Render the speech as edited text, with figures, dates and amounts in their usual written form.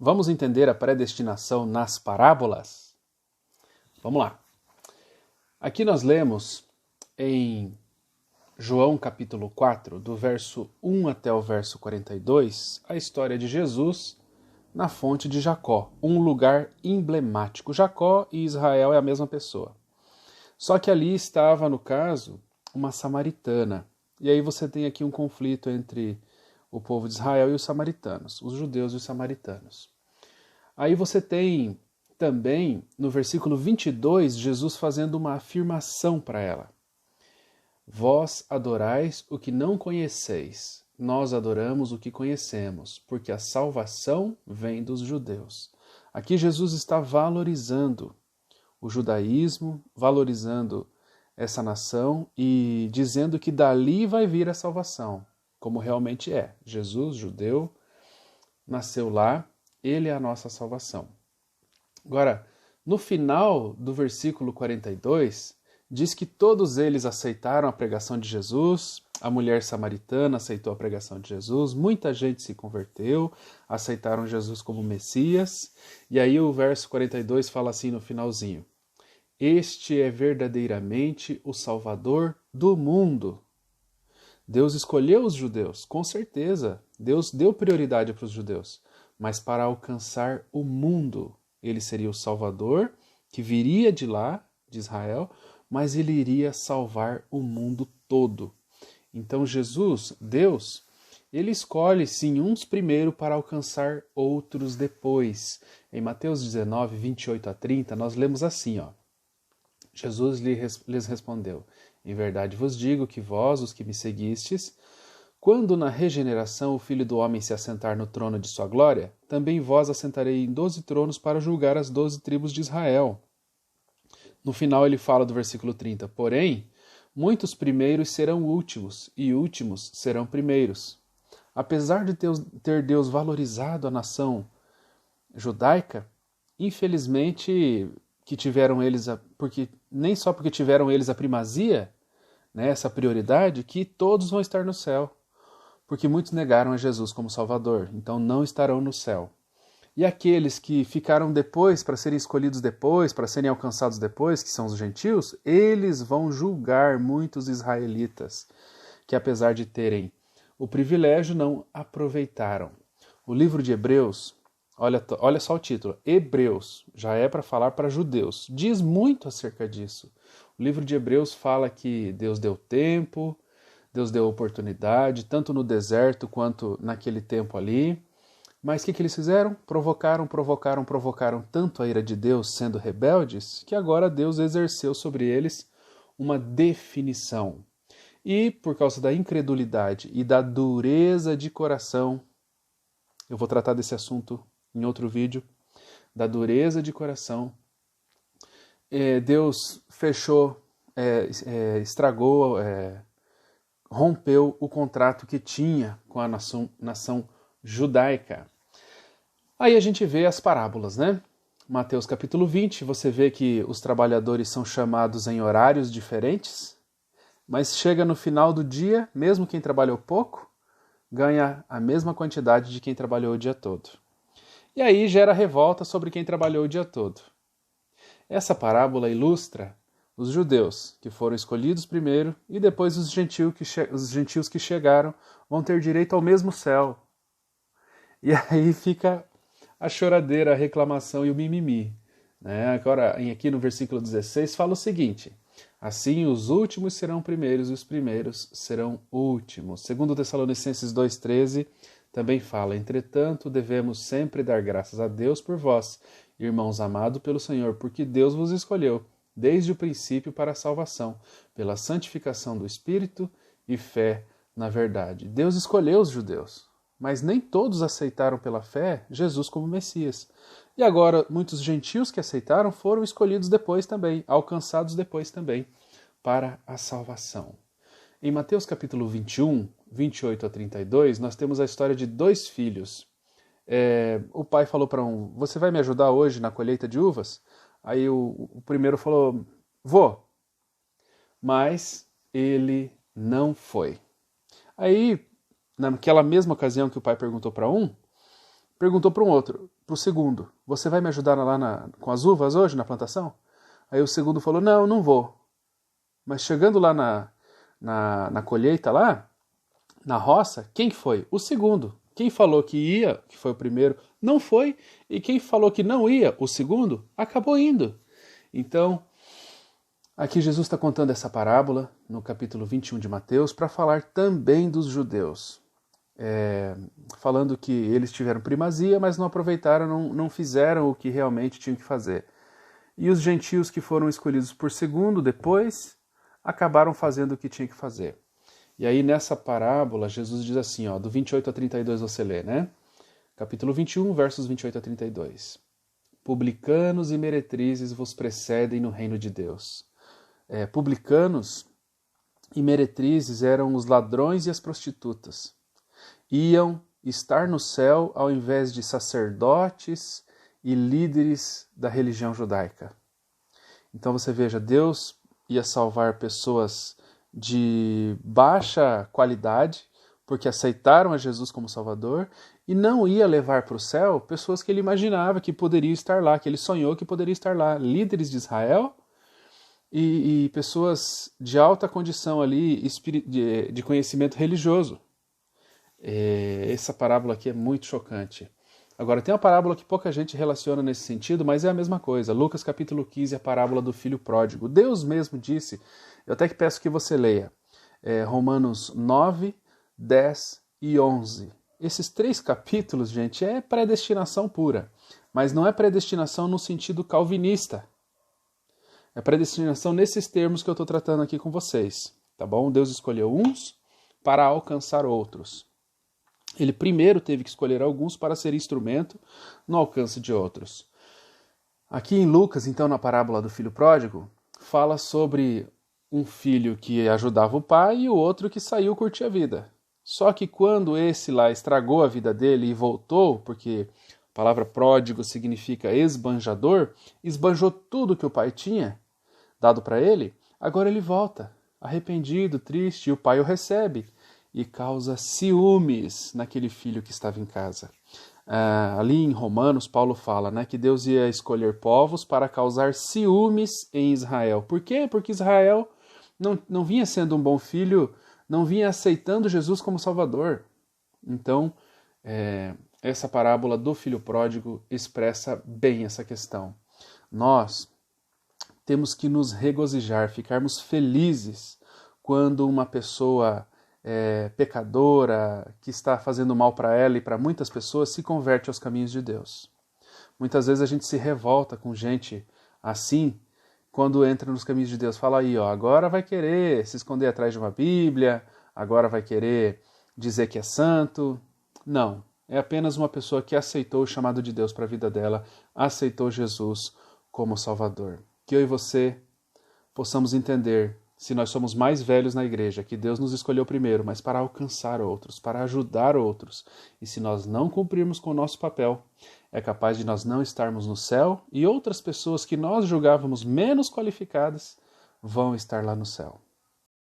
Vamos entender a predestinação nas parábolas? Vamos lá. Aqui nós lemos em João capítulo 4, do verso 1 até o verso 42, a história de Jesus na fonte de Jacó, um lugar emblemático. Jacó e Israel é a mesma pessoa. Só que ali estava, no caso, uma samaritana. E aí você tem aqui um conflito entre o povo de Israel e os samaritanos, os judeus e os samaritanos. Aí você tem também, no versículo 22, Jesus fazendo uma afirmação para ela. Vós adorais o que não conheceis, nós adoramos o que conhecemos, porque a salvação vem dos judeus. Aqui Jesus está valorizando o judaísmo, valorizando essa nação e dizendo que dali vai vir a salvação, como realmente é. Jesus, judeu, nasceu lá, ele é a nossa salvação. Agora, no final do versículo 42, diz que todos eles aceitaram a pregação de Jesus, a mulher samaritana aceitou a pregação de Jesus, muita gente se converteu, aceitaram Jesus como Messias, e aí o verso 42 fala assim no finalzinho: este é verdadeiramente o Salvador do mundo. Deus escolheu os judeus, com certeza, Deus deu prioridade para os judeus, mas para alcançar o mundo. Ele seria o Salvador, que viria de lá, de Israel, mas ele iria salvar o mundo todo. Então Jesus, Deus, ele escolhe sim uns primeiro para alcançar outros depois. Em Mateus 19, 28 a 30, nós lemos assim, ó. Jesus lhes respondeu: em verdade vos digo que vós, os que me seguistes, quando na regeneração o Filho do Homem se assentar no trono de sua glória, também vós assentarei em 12 tronos para julgar as 12 tribos de Israel. No final ele fala do versículo 30, porém, muitos primeiros serão últimos, e últimos serão primeiros. Apesar de ter Deus valorizado a nação judaica, infelizmente que tiveram eles, porque nem só porque tiveram eles a primazia, né, essa prioridade, que todos vão estar no céu. Porque muitos negaram a Jesus como Salvador, então não estarão no céu. E aqueles que ficaram depois, para serem escolhidos depois, para serem alcançados depois, que são os gentios, eles vão julgar muitos israelitas, que apesar de terem o privilégio, não aproveitaram. O livro de Hebreus, olha só o título, Hebreus, já é para falar para judeus, diz muito acerca disso. O livro de Hebreus fala que Deus deu tempo, Deus deu oportunidade, tanto no deserto quanto naquele tempo ali. Mas o que eles fizeram? Provocaram tanto a ira de Deus, sendo rebeldes, que agora Deus exerceu sobre eles uma definição. E por causa da incredulidade e da dureza de coração, eu vou tratar desse assunto em outro vídeo, da dureza de coração, Deus fechou, estragou, rompeu o contrato que tinha com a nação judaica. Aí a gente vê as parábolas, né? Mateus capítulo 20, você vê que os trabalhadores são chamados em horários diferentes, mas chega no final do dia, mesmo quem trabalhou pouco, ganha a mesma quantidade de quem trabalhou o dia todo. E aí gera revolta sobre quem trabalhou o dia todo. Essa parábola ilustra os judeus, que foram escolhidos primeiro, e depois os gentios que chegaram vão ter direito ao mesmo céu. E aí fica a choradeira, a reclamação e o mimimi. Né? Agora, aqui no versículo 16, fala o seguinte: assim os últimos serão primeiros e os primeiros serão últimos. Segundo Tessalonicenses 2,13, também fala: entretanto, devemos sempre dar graças a Deus por vós, irmãos amados pelo Senhor, porque Deus vos escolheu desde o princípio para a salvação, pela santificação do Espírito e fé na verdade. Deus escolheu os judeus, mas nem todos aceitaram pela fé Jesus como Messias. E agora, muitos gentios que aceitaram foram escolhidos depois também, alcançados depois também, para a salvação. Em Mateus capítulo 21, 28 a 32, nós temos a história de dois filhos. O pai falou para um: você vai me ajudar hoje na colheita de uvas? Aí o primeiro falou: vou. Mas ele não foi. Aí, naquela mesma ocasião que o pai perguntou para um, perguntou para um outro, para o segundo, você vai me ajudar lá com as uvas hoje na plantação? Aí o segundo falou, não, não vou. Mas chegando lá na colheita lá, na roça, quem foi? O segundo. Quem falou que ia, que foi o primeiro, não foi. E quem falou que não ia, o segundo, acabou indo. Então, aqui Jesus está contando essa parábola no capítulo 21 de Mateus para falar também dos judeus. Falando que eles tiveram primazia, mas não aproveitaram, não fizeram o que realmente tinham que fazer. E os gentios que foram escolhidos por segundo, depois, acabaram fazendo o que tinha que fazer. E aí nessa parábola, Jesus diz assim, do 28 a 32 você lê, né? Capítulo 21, versos 28 a 32. Publicanos e meretrizes vos precedem no reino de Deus. Publicanos e meretrizes eram os ladrões e as prostitutas. Iam estar no céu ao invés de sacerdotes e líderes da religião judaica. Então você veja, Deus ia salvar pessoas de baixa qualidade, porque aceitaram a Jesus como Salvador, e não ia levar para o céu pessoas que ele imaginava que poderiam estar lá, que ele sonhou que poderiam estar lá, líderes de Israel e pessoas de alta condição ali, de conhecimento religioso. Essa parábola aqui é muito chocante. Agora, tem uma parábola que pouca gente relaciona nesse sentido, mas é a mesma coisa. Lucas capítulo 15, a parábola do filho pródigo. Deus mesmo disse, eu até que peço que você leia, Romanos 9, 10 e 11. Esses 3 capítulos, gente, é predestinação pura, mas não é predestinação no sentido calvinista. É predestinação nesses termos que eu estou tratando aqui com vocês, tá bom? Deus escolheu uns para alcançar outros. Ele primeiro teve que escolher alguns para ser instrumento no alcance de outros. Aqui em Lucas, então, na parábola do filho pródigo, fala sobre um filho que ajudava o pai e o outro que saiu curtir a vida. Só que quando esse lá estragou a vida dele e voltou, porque a palavra pródigo significa esbanjador, esbanjou tudo que o pai tinha dado para ele, agora ele volta, arrependido, triste, e o pai o recebe e causa ciúmes naquele filho que estava em casa. Ali em Romanos, Paulo fala, né, que Deus ia escolher povos para causar ciúmes em Israel. Por quê? Porque Israel não vinha sendo um bom filho, não vinha aceitando Jesus como Salvador. Então, essa parábola do filho pródigo expressa bem essa questão. Nós temos que nos regozijar, ficarmos felizes quando uma pessoa pecadora, que está fazendo mal para ela e para muitas pessoas, se converte aos caminhos de Deus. Muitas vezes a gente se revolta com gente assim, quando entra nos caminhos de Deus. Fala aí, agora vai querer se esconder atrás de uma Bíblia, agora vai querer dizer que é santo. Não, é apenas uma pessoa que aceitou o chamado de Deus para a vida dela, aceitou Jesus como Salvador. Que eu e você possamos entender, se nós somos mais velhos na igreja, que Deus nos escolheu primeiro, mas para alcançar outros, para ajudar outros. E se nós não cumprirmos com o nosso papel, é capaz de nós não estarmos no céu e outras pessoas que nós julgávamos menos qualificadas vão estar lá no céu.